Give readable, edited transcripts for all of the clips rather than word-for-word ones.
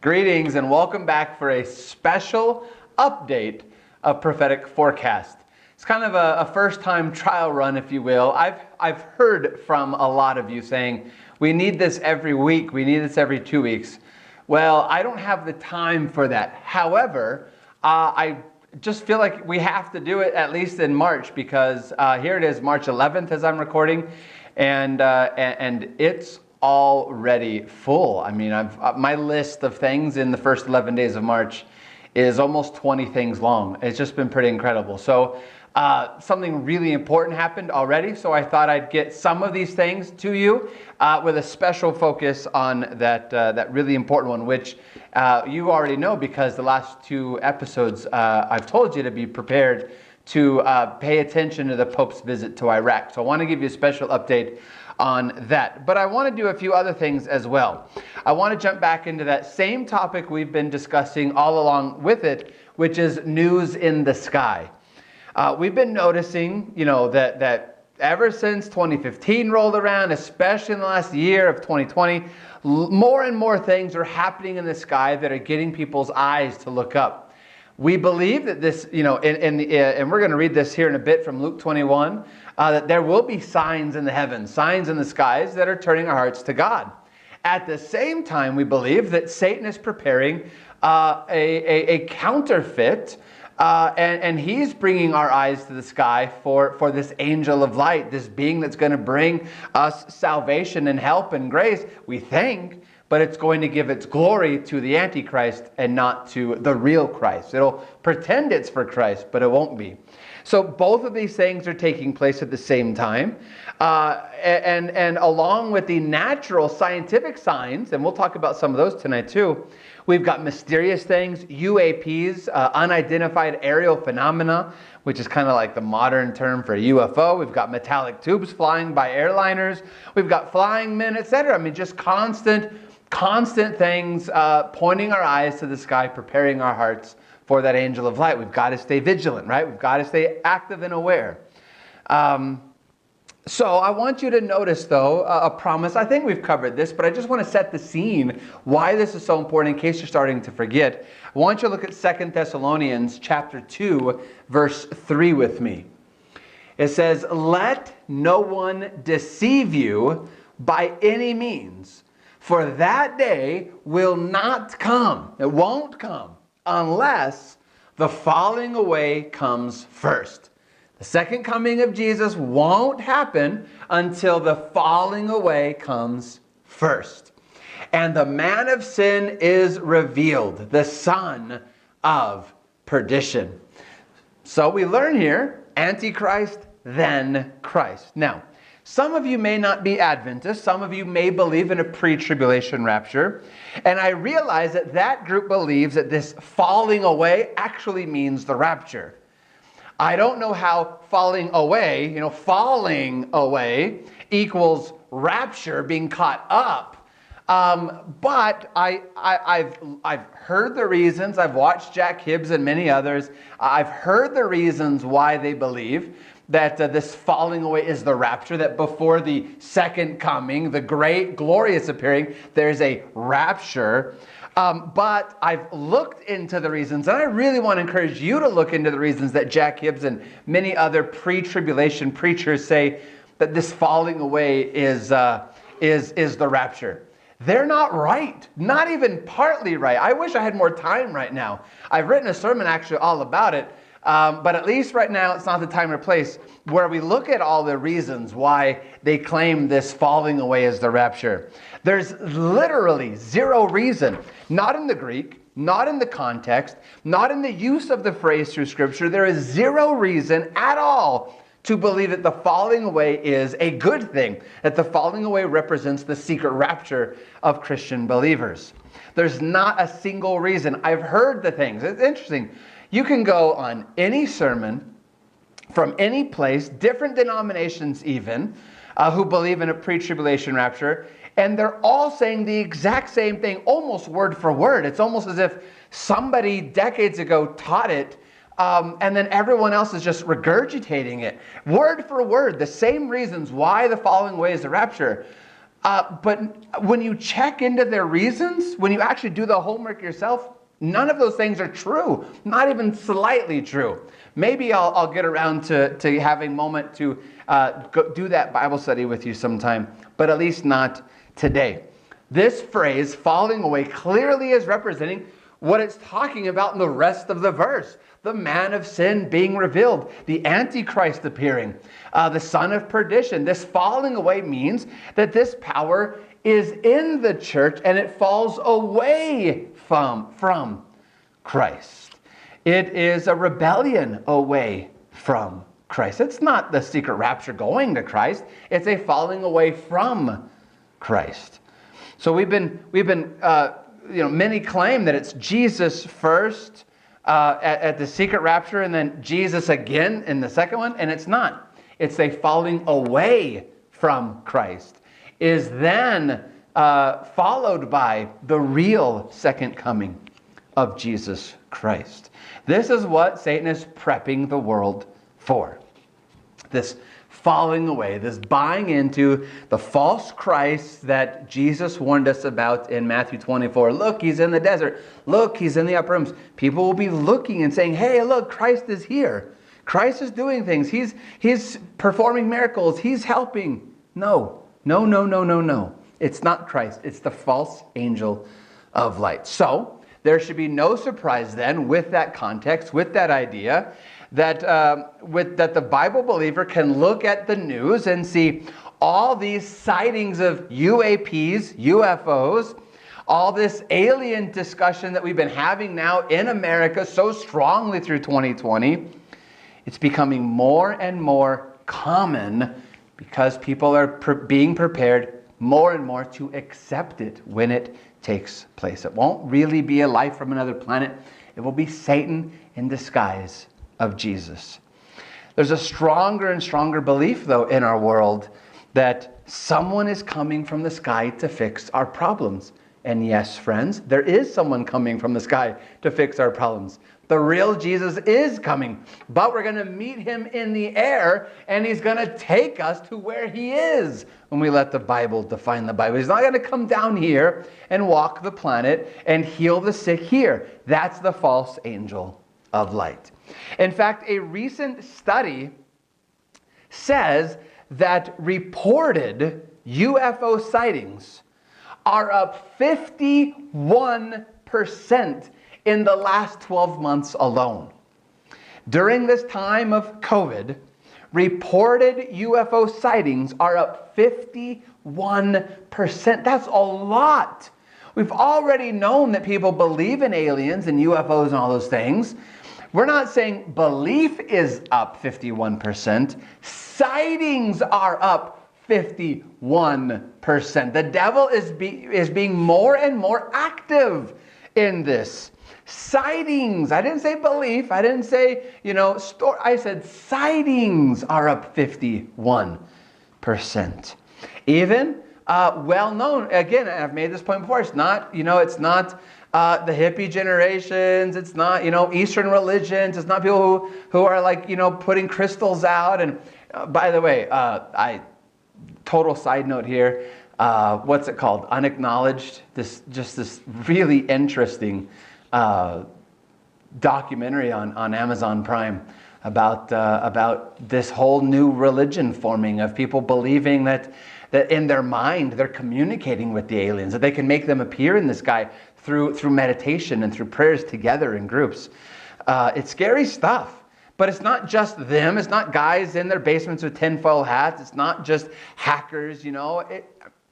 Greetings and welcome back for a special update of Prophetic Forecast. It's kind of a first-time trial run, if you will. I've heard from a lot of you saying, we need this every week, we need this every 2 weeks. Well, I don't have the time for that. However, I just feel like we have to do it at least in March because here it is, March 11th as I'm recording, and it's already full. I mean, my list of things in the first 11 days of March is almost 20 things long. It's just been pretty incredible. So something really important happened already, so I thought I'd get some of these things to you with a special focus on that really important one, which you already know because the last 2 episodes I've told you to be prepared to pay attention to the Pope's visit to Iraq. So I want to give you a special update on that. But I want to do a few other things as well. I want to jump back into that same topic we've been discussing all along with it, which is news in the sky. We've been noticing, that ever since 2015 rolled around, especially in the last year of 2020, more and more things are happening in the sky that are getting people's eyes to look up. We believe that this, and we're going to read this here in a bit from Luke 21, that there will be signs in the heavens, signs in the skies that are turning our hearts to God. At the same time, we believe that Satan is preparing a counterfeit, and he's bringing our eyes to the sky for this angel of light, this being that's going to bring us salvation and help and grace, we think, but it's going to give its glory to the Antichrist and not to the real Christ. It'll pretend it's for Christ, but it won't be. So both of these things are taking place at the same time. And along with the natural scientific signs, and we'll talk about some of those tonight too, we've got mysterious things, UAPs, unidentified aerial phenomena, which is kind of like the modern term for UFO. We've got metallic tubes flying by airliners. We've got flying men, etc. I mean, just constant things pointing our eyes to the sky, preparing our hearts for that angel of light. We've got to stay vigilant, right? We've got to stay active and aware. So I want you to notice, though, a promise. I think we've covered this, but I just want to set the scene why this is so important in case you're starting to forget. I want you to look at 2 Thessalonians chapter 2, verse 3 with me. It says, "Let no one deceive you by any means, for that day will not come." It won't come unless the falling away comes first. The second coming of Jesus won't happen until the falling away comes first. And the man of sin is revealed, the son of perdition. So we learn here, Antichrist, then Christ. Now, some of you may not be Adventists. Some of you may believe in a pre-tribulation rapture. And I realize that group believes that this falling away actually means the rapture. I don't know how falling away equals rapture, being caught up. But I've heard the reasons. I've watched Jack Hibbs and many others. I've heard the reasons why they believe that this falling away is the rapture, that before the second coming, the great glorious appearing, there's a rapture. But I've looked into the reasons, and I really want to encourage you to look into the reasons that Jack Hibbs and many other pre-tribulation preachers say that this falling away is the rapture. They're not right, not even partly right. I wish I had more time right now. I've written a sermon actually all about it. But at least right now, it's not the time or place where we look at all the reasons why they claim this falling away is the rapture. There's literally zero reason, not in the Greek, not in the context, not in the use of the phrase through Scripture. There is zero reason at all to believe that the falling away is a good thing, that the falling away represents the secret rapture of Christian believers. There's not a single reason. I've heard the things. It's interesting. You can go on any sermon from any place, different denominations even, who believe in a pre-tribulation rapture, and they're all saying the exact same thing, almost word for word. It's almost as if somebody decades ago taught it, and then everyone else is just regurgitating it. Word for word, the same reasons why the following way is the rapture. But when you check into their reasons, when you actually do the homework yourself, none of those things are true, not even slightly true. Maybe I'll get around to having a moment to go do that Bible study with you sometime, but at least not today. This phrase, falling away, clearly is representing what it's talking about in the rest of the verse. The man of sin being revealed, the Antichrist appearing, the son of perdition. This falling away means that this power is in the church and it falls away from Christ. It is a rebellion away from Christ. It's not the secret rapture going to Christ. It's a falling away from Christ. So we've been many claim that it's Jesus first at the secret rapture and then Jesus again in the second one, and it's not. It's a falling away from Christ is then followed by the real second coming of Jesus Christ. This is what Satan is prepping the world for. This falling away, this buying into the false Christ that Jesus warned us about in Matthew 24. Look, he's in the desert. Look, he's in the upper rooms. People will be looking and saying, hey, look, Christ is here. Christ is doing things. He's performing miracles. He's helping. No. It's not Christ. It's the false angel of light. So there should be no surprise then with that context, with that idea, that the Bible believer can look at the news and see all these sightings of UAPs, UFOs, all this alien discussion that we've been having now in America so strongly through 2020. It's becoming more and more common because people are being prepared more and more to accept it when it takes place. It won't really be a life from another planet. It will be Satan in disguise of Jesus. There's a stronger and stronger belief, though, in our world that someone is coming from the sky to fix our problems. And yes, friends, there is someone coming from the sky to fix our problems. The real Jesus is coming, but we're going to meet him in the air, and he's going to take us to where he is when we let the Bible define the Bible. He's not going to come down here and walk the planet and heal the sick here. That's the false angel of light. In fact, a recent study says that reported UFO sightings are up 51% in the last 12 months alone. During this time of COVID, reported UFO sightings are up 51%. That's a lot. We've already known that people believe in aliens and UFOs and all those things. We're not saying belief is up 51%. Sightings are up 51%. The devil is being more and more active in this. Sightings. I didn't say belief. I didn't say, I said sightings are up 51%. Even well-known, again, I've made this point before, it's not the hippie generations, it's not, Eastern religions, it's not people who are putting crystals out. And by the way, total side note here, what's it called? Unacknowledged. This really interesting documentary on Amazon Prime about this whole new religion forming of people believing that in their mind they're communicating with the aliens, that they can make them appear in the sky through meditation and through prayers together in groups. It's scary stuff. But it's not just them. It's not guys in their basements with tinfoil hats. It's not just hackers,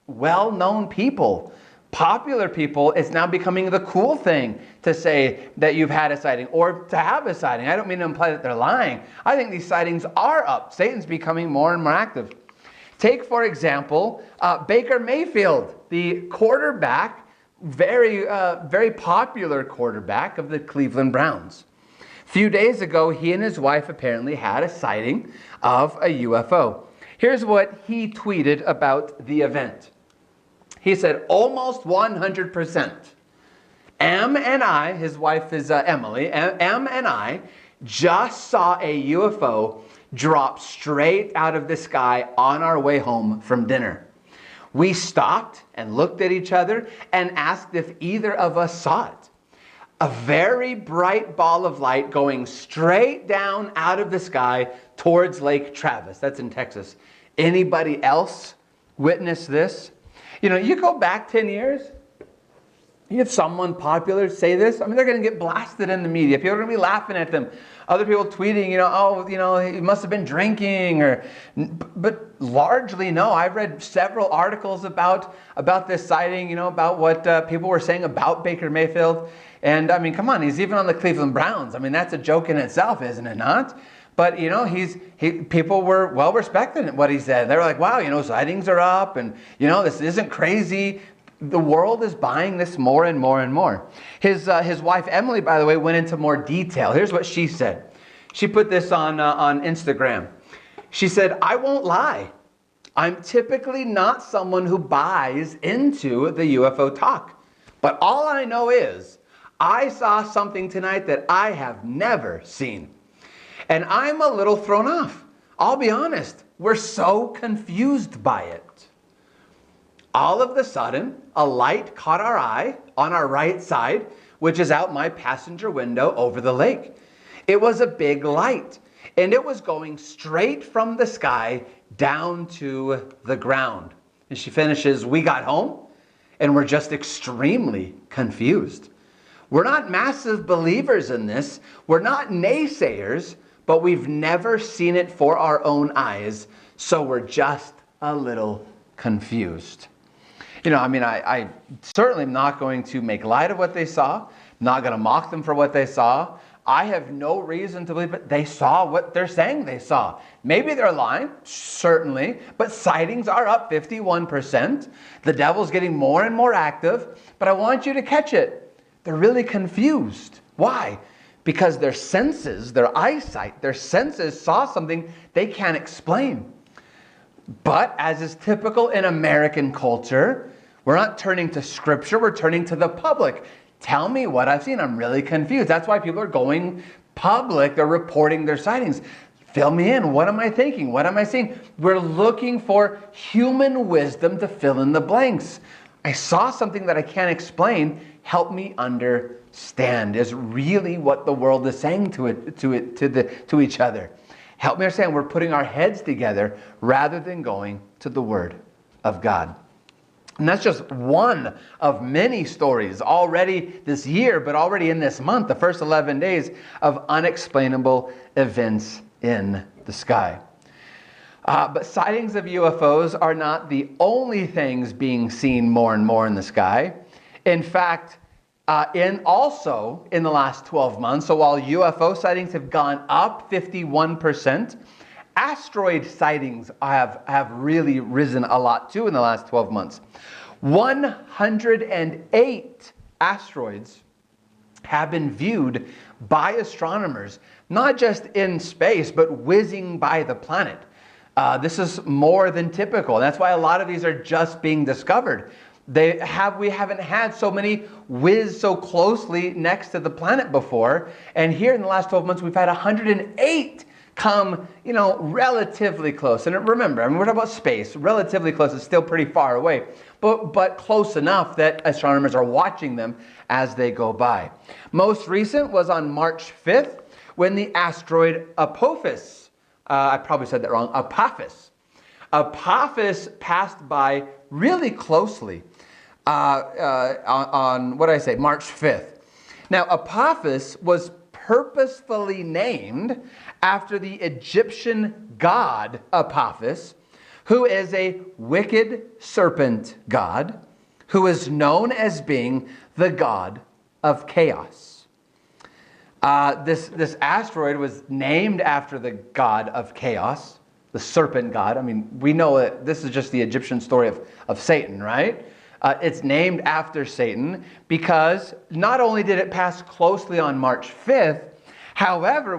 well-known people. Popular people, it's now becoming the cool thing to say that you've had a sighting or to have a sighting. I don't mean to imply that they're lying. I think these sightings are up. Satan's becoming more and more active. Take, for example, Baker Mayfield, the quarterback, very popular quarterback of the Cleveland Browns. few days ago, he and his wife apparently had a sighting of a UFO. Here's what he tweeted about the event. He said, almost 100%. Em and I, his wife is Emily, Em and I just saw a UFO drop straight out of the sky on our way home from dinner. We stopped and looked at each other and asked if either of us saw it. A very bright ball of light going straight down out of the sky towards Lake Travis. That's in Texas. Anybody else witness this? You know, you go back 10 years, you have someone popular say this, I mean, they're going to get blasted in the media. People are going to be laughing at them. Other people tweeting, he must have been drinking, but largely, no. I've read several articles about this sighting, about what people were saying about Baker Mayfield. And I mean, come on, he's even on the Cleveland Browns. I mean, that's a joke in itself, isn't it not? But, people were well respected at what he said. They were like, wow, sightings are up and, this isn't crazy. The world is buying this more and more and more. His wife, Emily, by the way, went into more detail. Here's what she said. She put this on Instagram. She said, I won't lie. I'm typically not someone who buys into the UFO talk. But all I know is I saw something tonight that I have never seen. And I'm a little thrown off. I'll be honest. We're so confused by it. All of a sudden, a light caught our eye on our right side, which is out my passenger window over the lake. It was a big light, and it was going straight from the sky down to the ground. And she finishes, we got home, and we're just extremely confused. We're not massive believers in this. We're not naysayers, but we've never seen it for our own eyes, so we're just a little confused. I certainly am not going to make light of what they saw. I'm not going to mock them for what they saw. I have no reason to believe that they saw what they're saying they saw. Maybe they're lying, certainly, but sightings are up 51%. The devil's getting more and more active, but I want you to catch it. They're really confused. Why? Because their senses, their eyesight, their senses saw something they can't explain. But as is typical in American culture, we're not turning to Scripture, we're turning to the public. Tell me what I've seen. I'm really confused. That's why people are going public. They're reporting their sightings. Fill me in. What am I thinking? What am I seeing? We're looking for human wisdom to fill in the blanks. I saw something that I can't explain. Help me understand is really what the world is saying to each other. Help me understand. We're putting our heads together rather than going to the Word of God. And that's just one of many stories already this year, but already in this month, the first 11 days of unexplainable events in the sky. But sightings of UFOs are not the only things being seen more and more in the sky. In fact, also in the last 12 months, so while UFO sightings have gone up 51%, asteroid sightings have really risen a lot too in the last 12 months. 108 asteroids have been viewed by astronomers, not just in space, but whizzing by the planet. This is more than typical. That's why a lot of these are just being discovered. We haven't had so many whiz so closely next to the planet before. And here in the last 12 months, we've had 108 come, relatively close. And remember, we're talking about space. Relatively close is still pretty far away, but close enough that astronomers are watching them as they go by. Most recent was on March 5th when the asteroid Apophis, I probably said that wrong, Apophis passed by really closely on what did I say, March 5th. Now, Apophis was purposefully named after the Egyptian god Apophis, who is a wicked serpent god who is known as being the god of chaos. This asteroid was named after the god of chaos, the serpent god. I mean, we know that this is just the Egyptian story of Satan, right? It's named after Satan because not only did it pass closely on March 5th, However,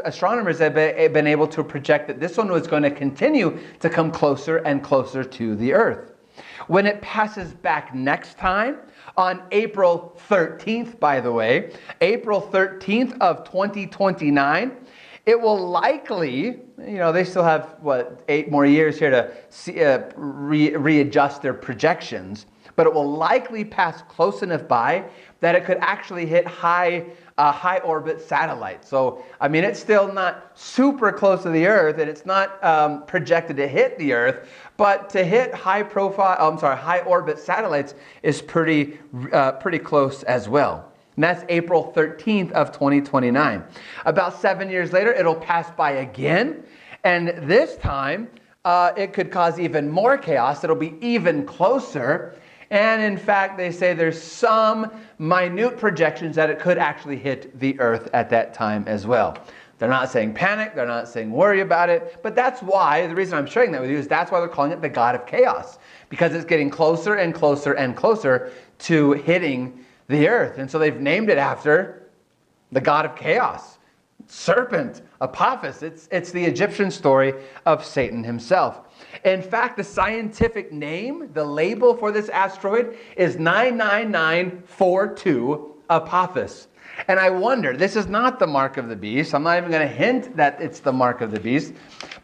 astronomers have been able to project that this one was going to continue to come closer and closer to the Earth. When it passes back next time, on April 13th, by the way, April 13th of 2029, it will likely, they still have, 8 more years here to see, readjust their projections, but it will likely pass close enough by that it could actually hit high orbit satellites. So, it's still not super close to the Earth, and it's not projected to hit the Earth, but to hit high orbit satellites is pretty close as well. And that's April 13th of 2029. About 7 years later, it'll pass by again, and this time it could cause even more chaos. It'll be even closer. And in fact, they say there's some minute projections that it could actually hit the Earth at that time as well. They're not saying panic, they're not saying worry about it, but that's why, the reason I'm sharing that with you is that's why they're calling it the God of Chaos, because it's getting closer and closer and closer to hitting the Earth. And so they've named it after the God of Chaos, serpent, Apophis. It's the Egyptian story of Satan himself. In fact, the scientific name, the label for this asteroid is 99942 Apophis. And I wonder, this is not the mark of the beast. I'm not even going to hint that it's the mark of the beast.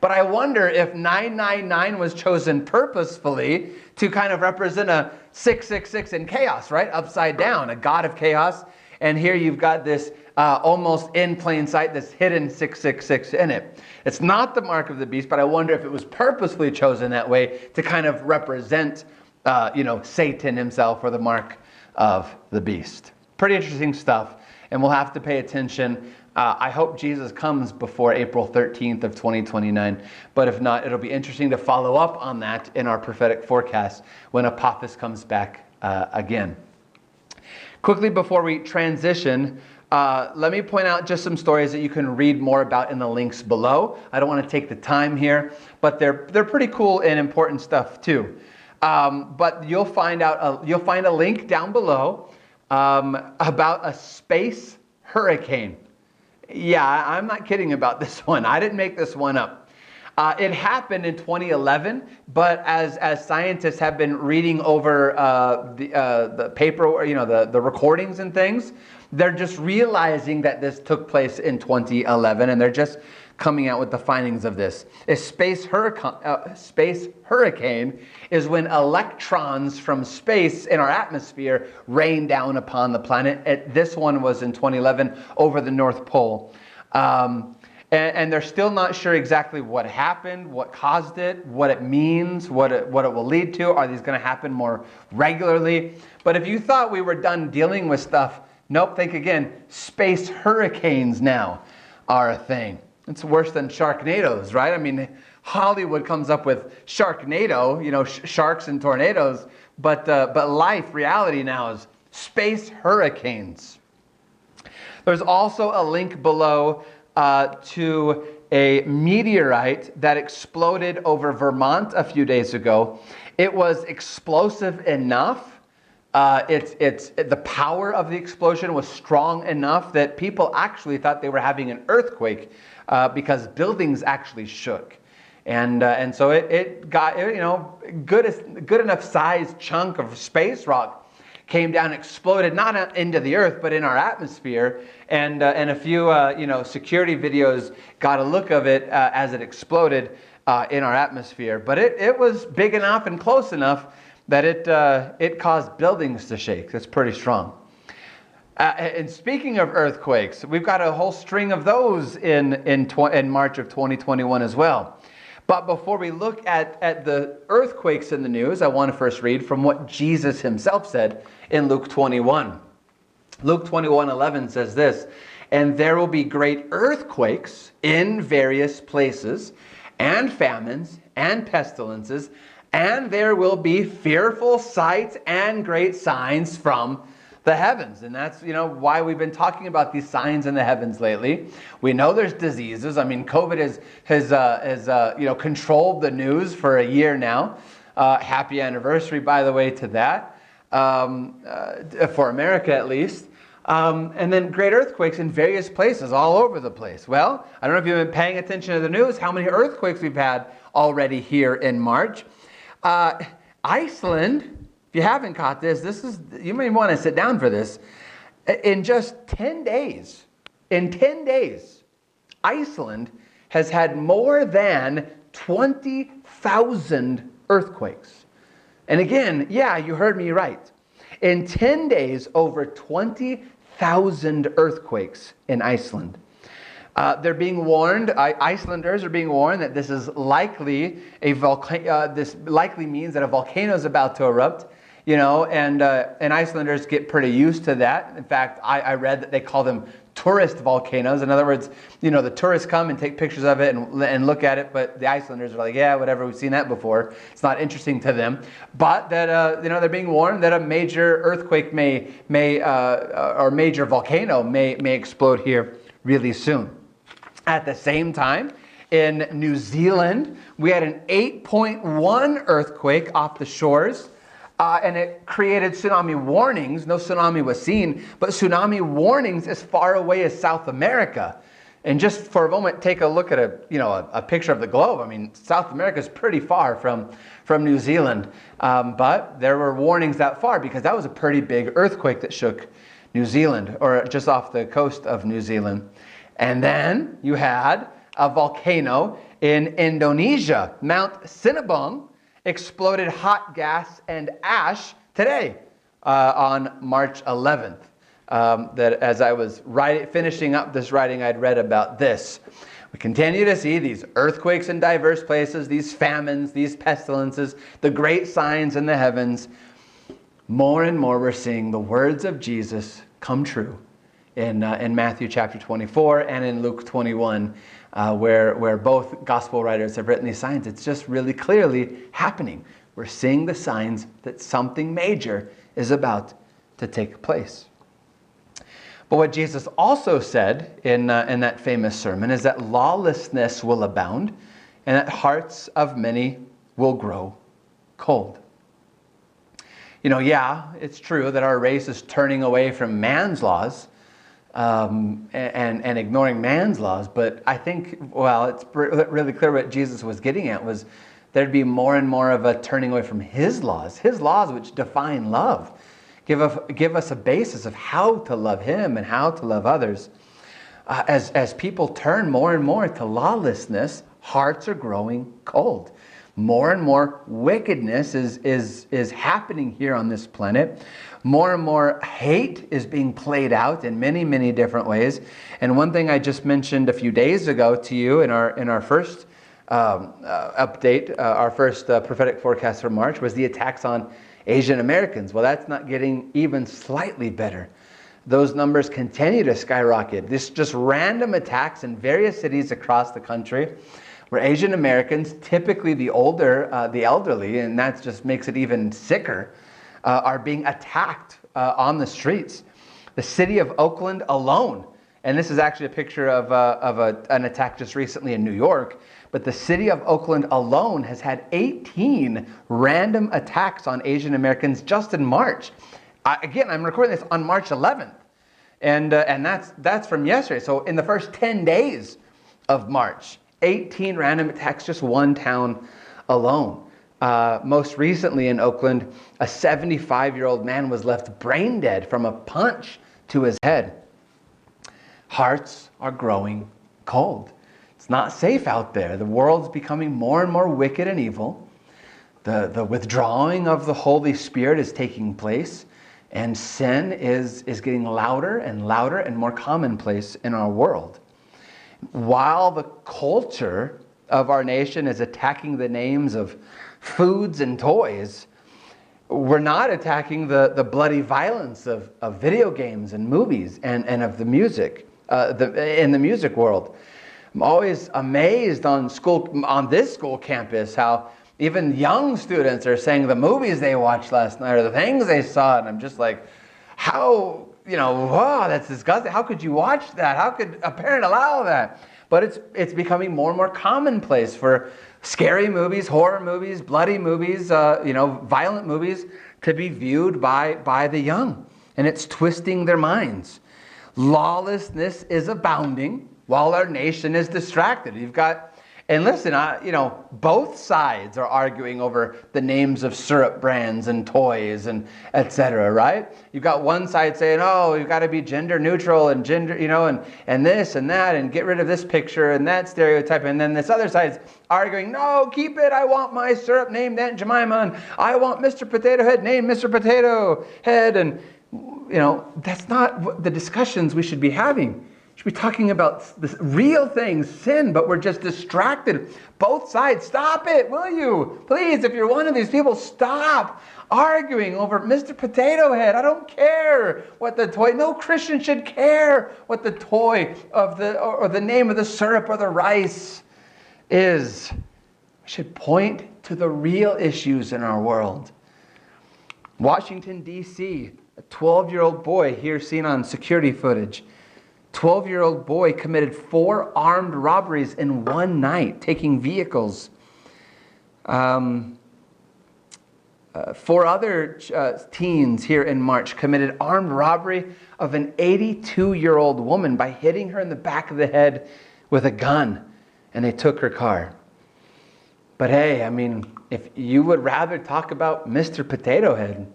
But I wonder if 999 was chosen purposefully to kind of represent a 666 in chaos, right? Upside down, a God of chaos. And here you've got this almost in plain sight, this hidden 666 in it. It's not the mark of the beast, but I wonder if it was purposefully chosen that way to kind of represent, Satan himself, or the mark of the beast. Pretty interesting stuff, and we'll have to pay attention. I hope Jesus comes before April 13th of 2029, but if not, it'll be interesting to follow up on that in our prophetic forecast when Apophis comes back again. Quickly before we transition, let me point out just some stories that you can read more about in the links below. I don't want to take the time here, but they're pretty cool and important stuff too. But you'll find a link down below about a space hurricane. Yeah, I'm not kidding about this one. I didn't make this one up. It happened in 2011, but as scientists have been reading over the paper, the recordings and things, they're just realizing that this took place in 2011, and they're just coming out with the findings of this. A space hurricane is when electrons from space in our atmosphere rain down upon the planet. This one was in 2011 over the North Pole. And they're still not sure exactly what happened, what caused it, what it means, what it will lead to. Are these going to happen more regularly? But if you thought we were done dealing with stuff, nope, think again. Space hurricanes now are a thing. It's worse than Sharknadoes, right? Hollywood comes up with Sharknado, sharks and tornadoes, but reality now is space hurricanes. There's also a link below to a meteorite that exploded over Vermont a few days ago. It was explosive enough. The power of the explosion was strong enough that people actually thought they were having an earthquake because buildings actually shook. And so it got, good enough sized chunk of space rock came down, exploded, not into the earth, but in our atmosphere. And a few, security videos got a look of it as it exploded in our atmosphere. But it was big enough and close enough that it caused buildings to shake. That's pretty strong. And speaking of earthquakes, we've got a whole string of those in March of 2021 as well. But before we look at the earthquakes in the news, I want to first read from what Jesus himself said in Luke 21. Luke 21:11 says this, "And there will be great earthquakes in various places, and famines, and pestilences, and there will be fearful sights and great signs from the heavens." And that's, why we've been talking about these signs in the heavens lately. We know there's diseases. COVID has controlled the news for a year now. Happy anniversary, by the way, to that, for America at least. And then great earthquakes in various places all over the place. Well, I don't know if you've been paying attention to the news, how many earthquakes we've had already here in March. Iceland, if you haven't caught this is, you may want to sit down for this. In just 10 days, Iceland has had more than 20,000 earthquakes. And again, yeah, you heard me right. In 10 days, over 20,000 earthquakes in Iceland. They're being warned, Icelanders are being warned that this is likely this likely means that a volcano is about to erupt. And Icelanders get pretty used to that. In fact, I read that they call them tourist volcanoes. In other words, the tourists come and take pictures of it and look at it, but the Icelanders are like, yeah, whatever, we've seen that before. It's not interesting to them. But that they're being warned that a major earthquake or major volcano may explode here really soon. At the same time, in New Zealand, we had an 8.1 earthquake off the shores. And it created tsunami warnings. No tsunami was seen, but tsunami warnings as far away as South America. And just for a moment, take a look at a picture of the globe. I mean, South America is pretty far from New Zealand. But there were warnings that far because that was a pretty big earthquake that shook New Zealand, or just off the coast of New Zealand. And then you had a volcano in Indonesia, Mount Sinabung, exploded hot gas and ash today on March 11th. That as I was finishing up this writing, I'd read about this. We continue to see these earthquakes in diverse places, these famines, these pestilences, the great signs in the heavens. More and more we're seeing the words of Jesus come true in Matthew chapter 24 and in Luke 21. Where both gospel writers have written these signs. It's just really clearly happening. We're seeing the signs that something major is about to take place. But what Jesus also said in that famous sermon is that lawlessness will abound and that hearts of many will grow cold. Yeah, it's true that our race is turning away from man's laws, and ignoring man's laws, but I think, it's really clear what Jesus was getting at was there'd be more and more of a turning away from his laws which define love, give us a basis of how to love him and how to love others. As people turn more and more to lawlessness, hearts are growing cold. More and more wickedness is happening here on this planet. More and more hate is being played out in many, many different ways. And one thing I just mentioned a few days ago to you in our first update, our first prophetic forecast for March, was the attacks on Asian Americans. Well, that's not getting even slightly better. Those numbers continue to skyrocket. This just random attacks in various cities across the country, where Asian Americans, typically the elderly, and that just makes it even sicker, are being attacked on the streets. The city of Oakland alone, and this is actually a picture of an attack just recently in New York, but the city of Oakland alone has had 18 random attacks on Asian Americans just in March. Again, I'm recording this on March 11th, and that's from yesterday. So in the first 10 days of March, 18 random attacks, just one town alone. Most recently in Oakland, a 75-year-old man was left brain dead from a punch to his head. Hearts are growing cold. It's not safe out there. The world's becoming more and more wicked and evil. The withdrawing of the Holy Spirit is taking place, and sin is getting louder and louder and more commonplace in our world. While the culture of our nation is attacking the names of foods and toys, we're not attacking the bloody violence of video games and movies and of the music in the music world. I'm always amazed on this school campus how even young students are saying the movies they watched last night or the things they saw, and I'm just like, how? Wow, that's disgusting. How could you watch that? How could a parent allow that? But it's becoming more and more commonplace for scary movies, horror movies, bloody movies, violent movies to be viewed by the young. and it's twisting their minds. Lawlessness is abounding while our nation is distracted. You've got, and listen, both sides are arguing over the names of syrup brands and toys and etc. Right? You've got one side saying, "Oh, you've got to be gender neutral and gender, and this and that, and get rid of this picture and that stereotype." And then this other side's arguing, "No, keep it. I want my syrup named Aunt Jemima, and I want Mr. Potato Head named Mr. Potato Head." And that's not the discussions we should be having. We should be talking about the real things, sin, but we're just distracted. Both sides, stop it, will you? Please, if you're one of these people, stop arguing over Mr. Potato Head. I don't care what the toy, no Christian should care what the toy of or the name of the syrup or the rice is. We should point to the real issues in our world. Washington, D.C., a 12-year-old boy here seen on security footage. 12-year-old boy committed 4 armed robberies in one night, taking vehicles. 4 other teens here in March committed armed robbery of an 82-year-old woman by hitting her in the back of the head with a gun, and they took her car. But hey, if you would rather talk about Mr. Potato Head,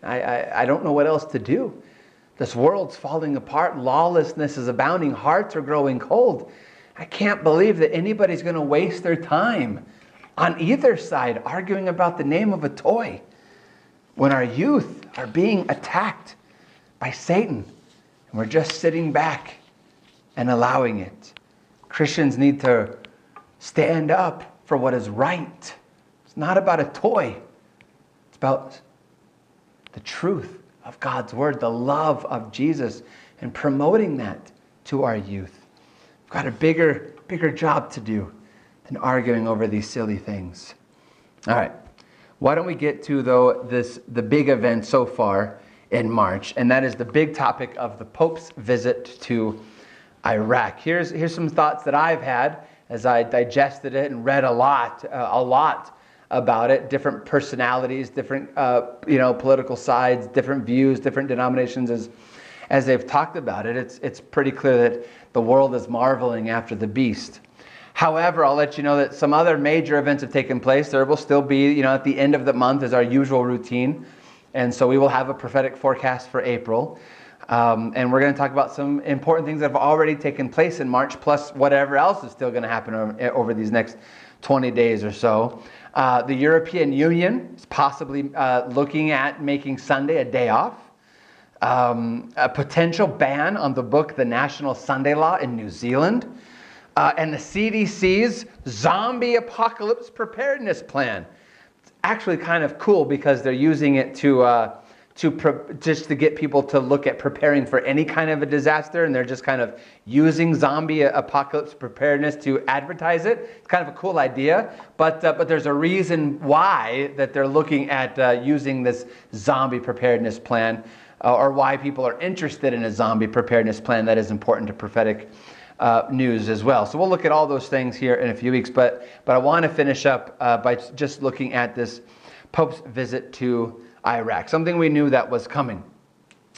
I don't know what else to do. This world's falling apart. Lawlessness is abounding. Hearts are growing cold. I can't believe that anybody's going to waste their time on either side arguing about the name of a toy when our youth are being attacked by Satan and we're just sitting back and allowing it. Christians need to stand up for what is right. It's not about a toy. It's about the truth of God's word, the love of Jesus, and promoting that to our youth. We've got a bigger job to do than arguing over these silly things. All right. Why don't we get to, though, the big event so far in March, and that is the big topic of the Pope's visit to Iraq. Here's some thoughts that I've had as I digested it and read a lot about it, different personalities, different political sides, different views, different denominations as they've talked about it. It's pretty clear that the world is marveling after the beast. However, I'll let you know that some other major events have taken place. There will still be, at the end of the month is our usual routine. And so we will have a prophetic forecast for April. And we're going to talk about some important things that have already taken place in March, plus whatever else is still going to happen over these next 20 days or so. The European Union is possibly looking at making Sunday a day off. A potential ban on the book The National Sunday Law in New Zealand. And the CDC's zombie apocalypse preparedness plan. It's actually kind of cool because they're using it just to get people to look at preparing for any kind of a disaster, and they're just kind of using zombie apocalypse preparedness to advertise it. It's kind of a cool idea, but there's a reason why that they're looking at using this zombie preparedness plan, or why people are interested in a zombie preparedness plan that is important to prophetic news as well. So we'll look at all those things here in a few weeks, but I want to finish up by just looking at this Pope's visit to Iraq, something we knew that was coming.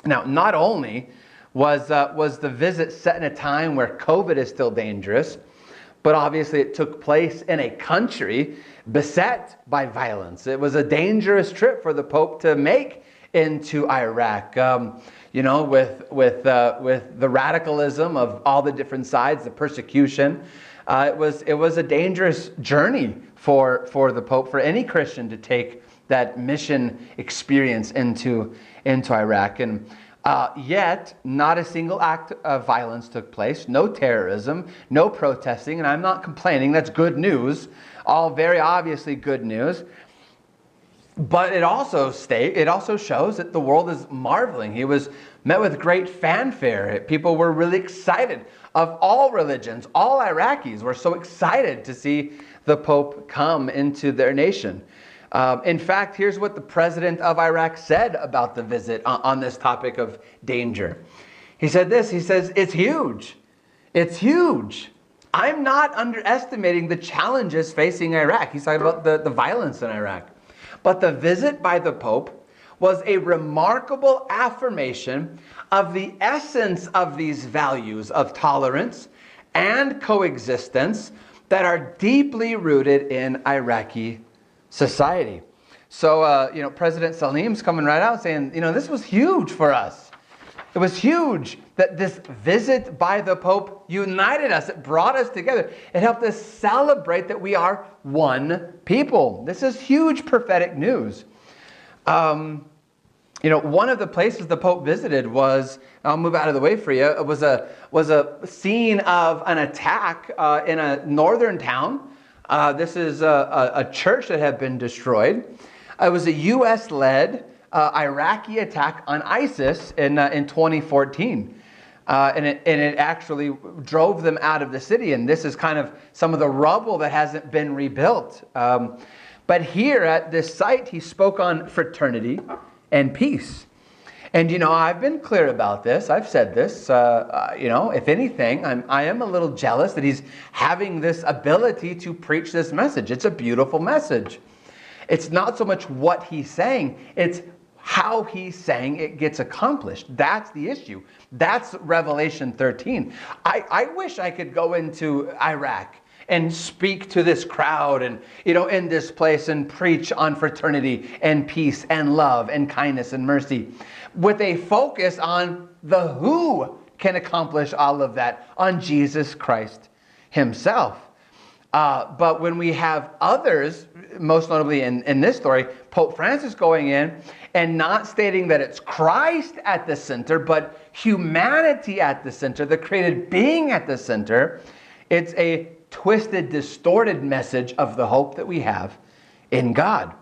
Now, not only was the visit set in a time where COVID is still dangerous, but obviously it took place in a country beset by violence. It was a dangerous trip for the Pope to make into Iraq. With the radicalism of all the different sides, the persecution, it was a dangerous journey for the Pope, for any Christian to take that mission experience into Iraq. And yet, not a single act of violence took place, no terrorism, no protesting, and I'm not complaining, that's good news, all very obviously good news. But it also shows that the world is marveling. He was met with great fanfare. People were really excited. Of all religions, all Iraqis were so excited to see the Pope come into their nation. In fact, here's what the president of Iraq said about the visit on this topic of danger. He said this, he says, "It's huge. It's huge. I'm not underestimating the challenges facing Iraq." He's talking about the violence in Iraq. "But the visit by the Pope was a remarkable affirmation of the essence of these values of tolerance and coexistence that are deeply rooted in Iraqi society. So, President Salim's coming right out saying, this was huge for us. It was huge that this visit by the Pope united us. It brought us together. It helped us celebrate that we are one people. This is huge prophetic news. One of the places the Pope visited was, I'll move out of the way for you, it was a scene of an attack in a northern town. This is a church that had been destroyed. It was a U.S.-led Iraqi attack on ISIS in 2014. And it actually drove them out of the city. And this is kind of some of the rubble that hasn't been rebuilt. But here at this site, he spoke on fraternity and peace. And, I've been clear about this. I've said this. If anything, I am a little jealous that he's having this ability to preach this message. It's a beautiful message. It's not so much what he's saying. It's how he's saying it gets accomplished. That's the issue. That's Revelation 13. I wish I could go into Iraq and speak to this crowd and, in this place and preach on fraternity and peace and love and kindness and mercy with a focus on the who can accomplish all of that, on Jesus Christ himself. But when we have others, most notably in this story, Pope Francis going in and not stating that it's Christ at the center, but humanity at the center, the created being at the center, it's a twisted, distorted message of the hope that we have in God.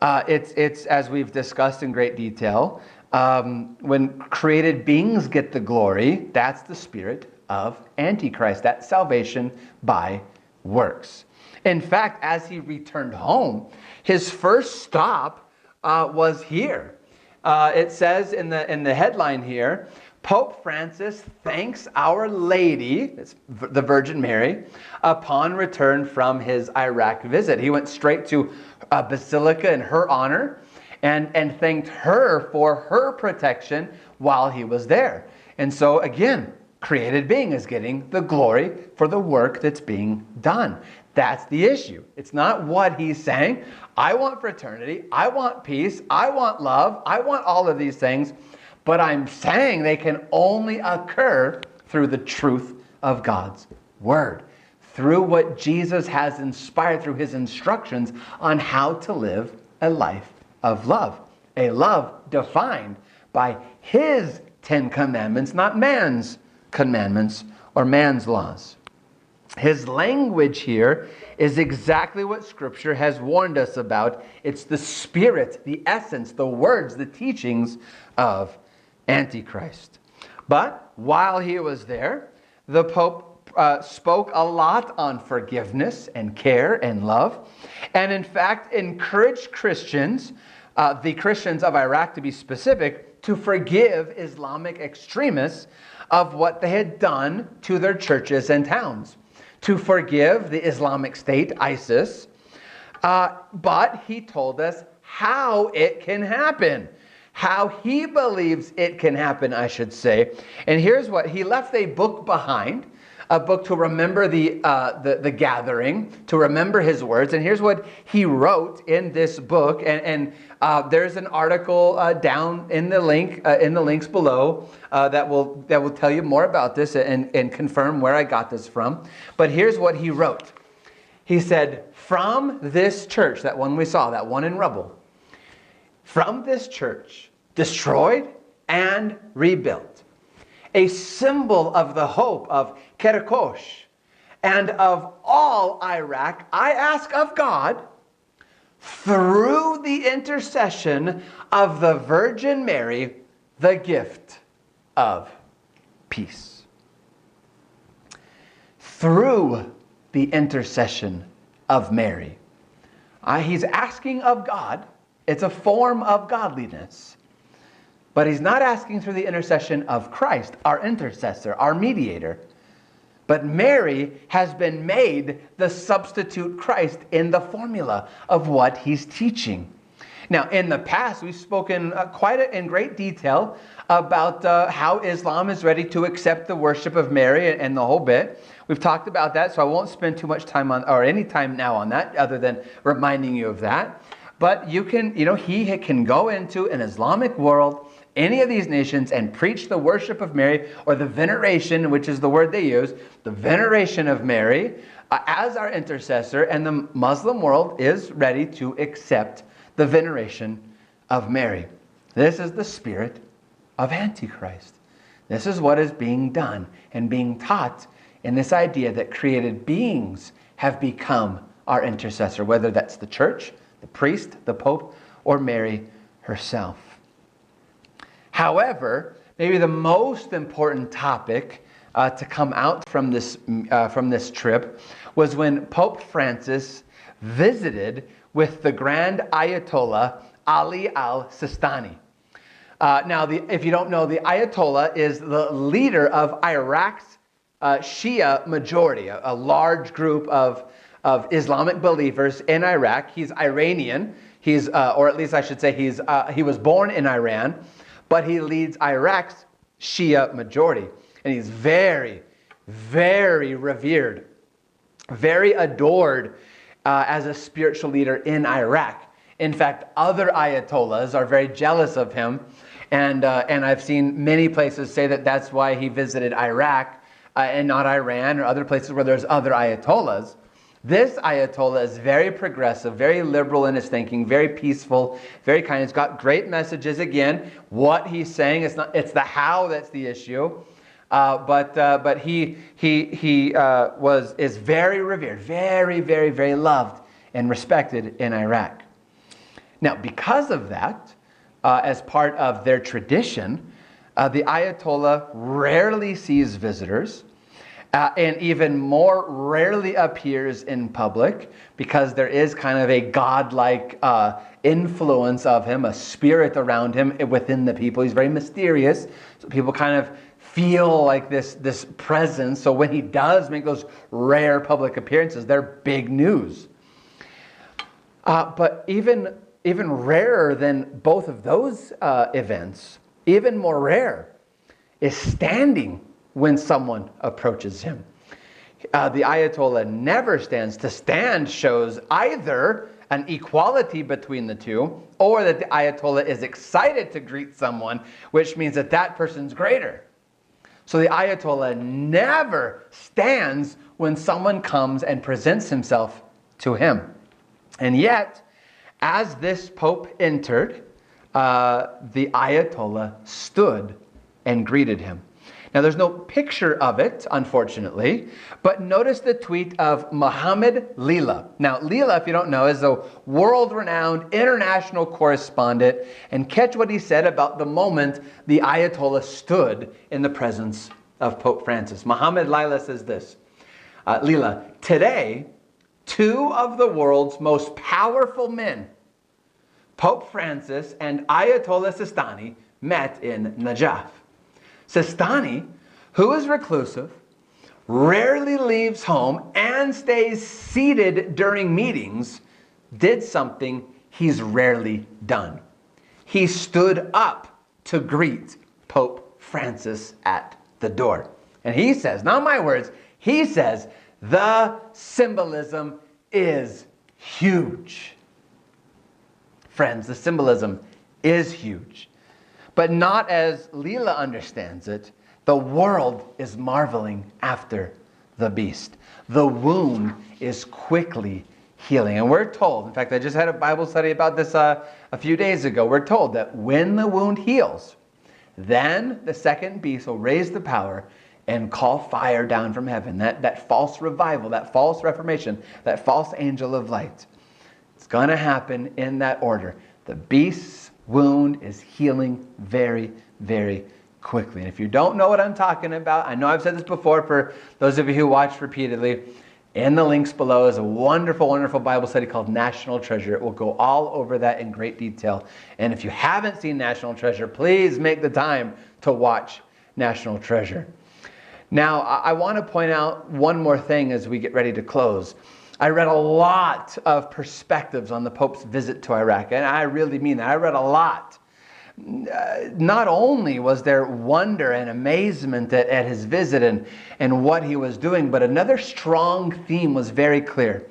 It's as we've discussed in great detail, when created beings get the glory, that's the spirit of Antichrist. That's salvation by works. In fact, as he returned home, his first stop was here. It says in the headline here, Pope Francis thanks Our Lady, it's the Virgin Mary, upon return from his Iraq visit. He went straight to a basilica in her honor and thanked her for her protection while he was there. And so again, created being is getting the glory for the work that's being done. That's the issue. It's not what he's saying. I want fraternity. I want peace. I want love. I want all of these things. But I'm saying they can only occur through the truth of God's word, through what Jesus has inspired through his instructions on how to live a life of love, a love defined by his 10 commandments, not man's commandments or man's laws. His language here is exactly what Scripture has warned us about. It's the spirit, the essence, the words, the teachings of Antichrist. But while he was there, the Pope spoke a lot on forgiveness and care and love, and in fact encouraged Christians, the Christians of Iraq to be specific, to forgive Islamic extremists of what they had done to their churches and towns, to forgive the Islamic State, ISIS, but he told us how it can happen, how he believes it can happen, I should say. And here's what, he left a book behind, a book to remember the gathering, to remember his words. And here's what he wrote in this book. And there's an article down in the link, in the links below, that will tell you more about this and confirm where I got this from. But here's what he wrote. He said, from this church, that one we saw, that one in rubble, from this church, destroyed and rebuilt, a symbol of the hope of Karakosh and of all Iraq, I ask of God, through the intercession of the Virgin Mary, the gift of peace. Through the intercession of Mary. He's asking of God. It's a form of godliness. But he's not asking through the intercession of Christ, our intercessor, our mediator. But Mary has been made the substitute Christ in the formula of what he's teaching. Now, in the past, we've spoken in great detail about how Islam is ready to accept the worship of Mary and the whole bit. We've talked about that, so I won't spend too much time or any time now on that, other than reminding you of that. But he can go into an Islamic world, any of these nations, and preach the worship of Mary, or the veneration, which is the word they use, the veneration of Mary as our intercessor, and the Muslim world is ready to accept the veneration of Mary. This is the spirit of Antichrist. This is what is being done and being taught in this idea that created beings have become our intercessor, whether that's the church, the priest, the pope, or Mary herself. However, maybe the most important topic to come out from this trip was when Pope Francis visited with the Grand Ayatollah Ali al-Sistani. Now, if you don't know, the Ayatollah is the leader of Iraq's Shia majority, a large group of Islamic believers in Iraq. He's Iranian. Or at least I should say, he was born in Iran, but he leads Iraq's Shia majority, and he's very, very revered, very adored as a spiritual leader in Iraq. In fact, other Ayatollahs are very jealous of him, and I've seen many places say that that's why he visited Iraq and not Iran or other places where there's other Ayatollahs. This Ayatollah is very progressive, very liberal in his thinking, very peaceful, very kind. He's got great messages. Again, what he's saying, it's the how that's the issue. But he is very revered, very, very, very loved and respected in Iraq. Now, because of that, as part of their tradition, the Ayatollah rarely sees visitors, and even more rarely appears in public, because there is kind of a godlike influence of him, a spirit around him within the people. He's very mysterious, so people kind of feel like this presence. So when he does make those rare public appearances, they're big news. But even rarer than both of those events, even more rare, is standing when someone approaches him. The Ayatollah never stands. To stand shows either an equality between the two, or that the Ayatollah is excited to greet someone, which means that that person's greater. So the Ayatollah never stands when someone comes and presents himself to him. And yet, as this Pope entered, the Ayatollah stood and greeted him. Now, there's no picture of it, unfortunately, but notice the tweet of Mohammed Leela. Now, Leela, if you don't know, is a world-renowned international correspondent, and catch what he said about the moment the Ayatollah stood in the presence of Pope Francis. Mohammed Leela says this, Leela, today, two of the world's most powerful men, Pope Francis and Ayatollah Sistani, met in Najaf. Sistani, who is reclusive, rarely leaves home, and stays seated during meetings, did something he's rarely done. He stood up to greet Pope Francis at the door. And he says, not my words, he says, the symbolism is huge. Friends, the symbolism is huge. But not as Leela understands it. The world is marveling after the beast. The wound is quickly healing. And we're told, in fact, I just had a Bible study about this a few days ago. We're told that when the wound heals, then the second beast will raise the power and call fire down from heaven. That false revival, that false reformation, that false angel of light. It's going to happen in that order. The beast's wound is healing very, very quickly. And if you don't know what I'm talking about, I know I've said this before for those of you who watch repeatedly, in the links below is a wonderful, wonderful Bible study called National Treasure. It will go all over that in great detail. And if you haven't seen National Treasure, please make the time to watch National Treasure. Now, I want to point out one more thing as we get ready to close. I read a lot of perspectives on the Pope's visit to Iraq, and I really mean that. I read a lot. Not only was there wonder and amazement at his visit and what he was doing, but another strong theme was very clear.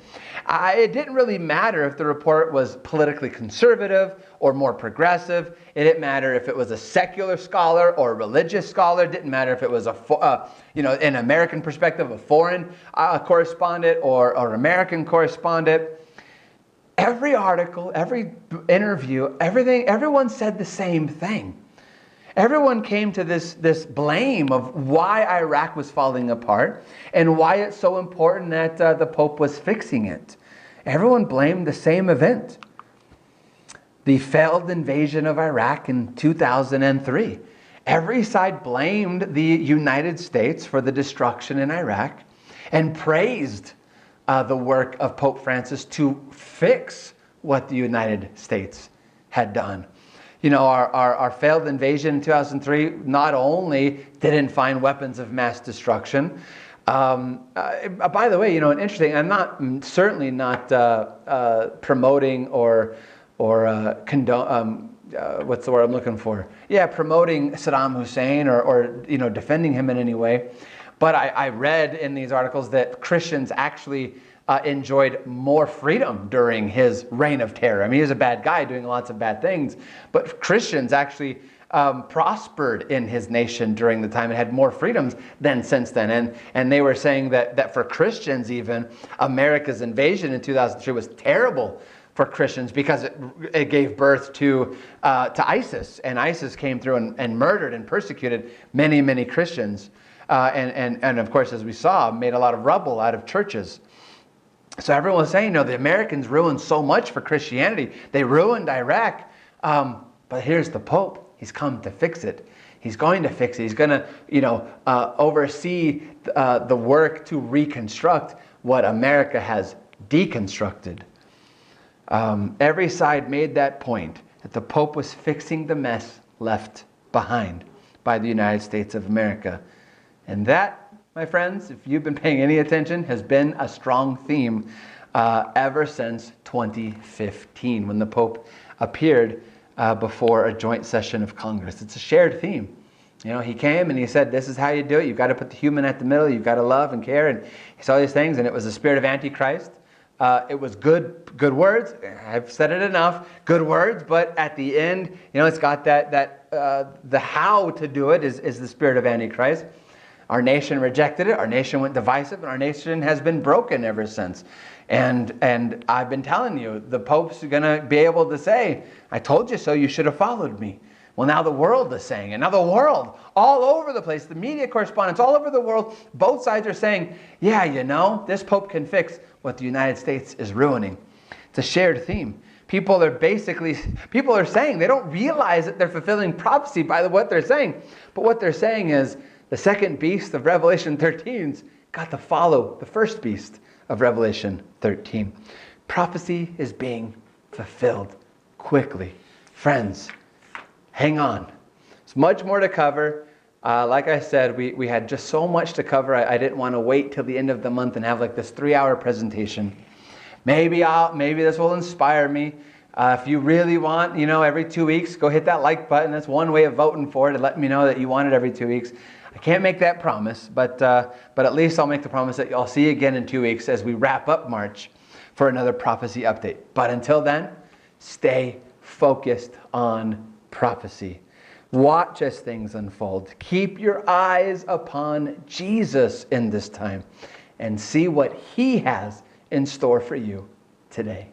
It didn't really matter if the report was politically conservative or more progressive. It didn't matter if it was a secular scholar or a religious scholar. It didn't matter if it was an American perspective, a foreign correspondent or American correspondent. Every article, every interview, everyone said the same thing. Everyone came to this blame of why Iraq was falling apart and why it's so important that the Pope was fixing it. Everyone blamed the same event. The failed invasion of Iraq in 2003. Every side blamed the United States for the destruction in Iraq and praised the work of Pope Francis to fix what the United States had done. You know, our failed invasion in 2003 not only didn't find weapons of mass destruction. By the way, an interesting, I'm certainly not promoting or condone, what's the word I'm looking for? Yeah, promoting Saddam Hussein or defending him in any way. But I read in these articles that Christians actually enjoyed more freedom during his reign of terror. I mean, he was a bad guy doing lots of bad things, but Christians actually prospered in his nation during the time and had more freedoms than since then. And they were saying that for Christians even, America's invasion in 2003 was terrible for Christians because it gave birth to ISIS. And ISIS came through and murdered and persecuted many, many Christians. And of course, as we saw, made a lot of rubble out of churches. So everyone was saying, the Americans ruined so much for Christianity. They ruined Iraq. But here's the Pope. He's come to fix it. He's going to fix it. He's going to, oversee the work to reconstruct what America has deconstructed. Every side made that point, that the Pope was fixing the mess left behind by the United States of America. And that, my friends, if you've been paying any attention, has been a strong theme ever since 2015, when the Pope appeared before a joint session of Congress. It's a shared theme. He came and he said, this is how you do it. You've got to put the human at the middle. You've got to love and care. And he saw these things, and it was the spirit of Antichrist. It was good words. I've said it enough. Good words, but at the end, it's got the how to do it is the spirit of Antichrist. Our nation rejected it. Our nation went divisive, and our nation has been broken ever since. And I've been telling you, the Pope's going to be able to say, I told you so, you should have followed me. Well, now the world is saying it. Now the world, all over the place, the media correspondents all over the world, both sides are saying, yeah, this Pope can fix what the United States is ruining. It's a shared theme. People are saying, they don't realize that they're fulfilling prophecy by what they're saying. But what they're saying is, the second beast of Revelation 13's got to follow the first beast of Revelation 13. Prophecy is being fulfilled quickly. Friends, hang on. There's much more to cover. Like I said, we had just so much to cover. I didn't want to wait till the end of the month and have this 3-hour presentation. Maybe this will inspire me. If you really want, every 2 weeks, go hit that like button. That's one way of voting for it, and letting me know that you want it every 2 weeks. I can't make that promise, but at least I'll make the promise that I'll see you again in 2 weeks as we wrap up March for another prophecy update. But until then, stay focused on prophecy. Watch as things unfold. Keep your eyes upon Jesus in this time and see what He has in store for you today.